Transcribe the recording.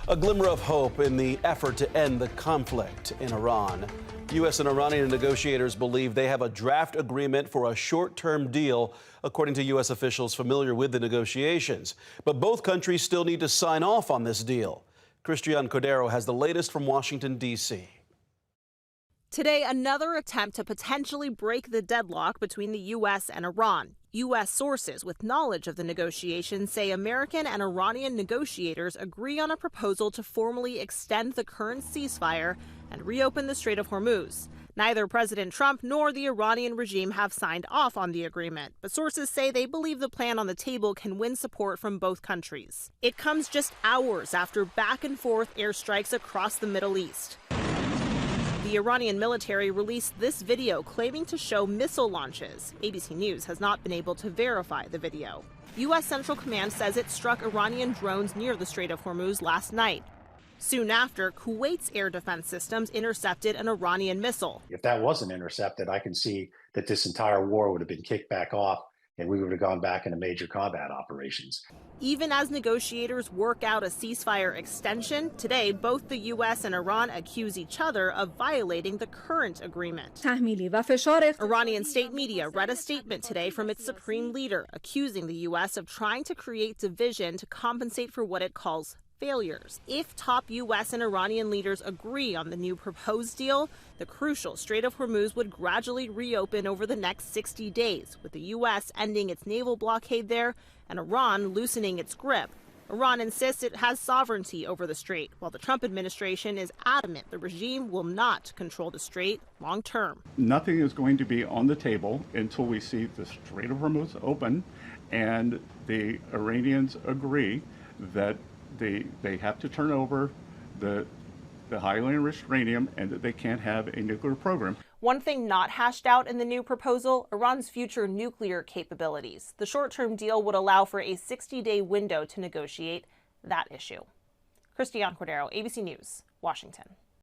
A glimmer of hope in the effort to end the conflict in Iran. U.S. and Iranian negotiators believe they have a draft agreement for a short-term deal, according to U.S. officials familiar with the negotiations. But both countries still need to sign off on this deal. Christian Cordero has the latest from Washington, D.C. Today, another attempt to potentially break the deadlock between the U.S. and Iran. U.S. sources with knowledge of the negotiations say American and Iranian negotiators agree on a proposal to formally extend the current ceasefire and reopen the Strait of Hormuz. Neither President Trump nor the Iranian regime have signed off on the agreement, but sources say they believe the plan on the table can win support from both countries. It comes just hours after back-and-forth airstrikes across the Middle East. The Iranian military released this video claiming to show missile launches. ABC News has not been able to verify the video. U.S. Central Command says it struck Iranian drones near the Strait of Hormuz last night. Soon after, Kuwait's air defense systems intercepted an Iranian missile. If that wasn't intercepted, I can see that this entire war would have been kicked back off and we would have gone back into major combat operations. Even as negotiators work out a ceasefire extension, today both the U.S. and Iran accuse each other of violating the current agreement. Iranian state media read a statement today from its supreme leader, accusing the U.S. of trying to create division to compensate for what it calls failures. If top U.S. and Iranian leaders agree on the new proposed deal, the crucial Strait of Hormuz would gradually reopen over the next 60 days, with the U.S. ending its naval blockade there and Iran loosening its grip. Iran insists it has sovereignty over the strait, while the Trump administration is adamant the regime will not control the strait long term. Nothing is going to be on the table until we see the Strait of Hormuz open and the Iranians agree that they have to turn over the highly enriched uranium and that they can't have a nuclear program. One thing not hashed out in the new proposal, Iran's future nuclear capabilities. The short-term deal would allow for a 60-day window to negotiate that issue. Christian Cordero, ABC News, Washington.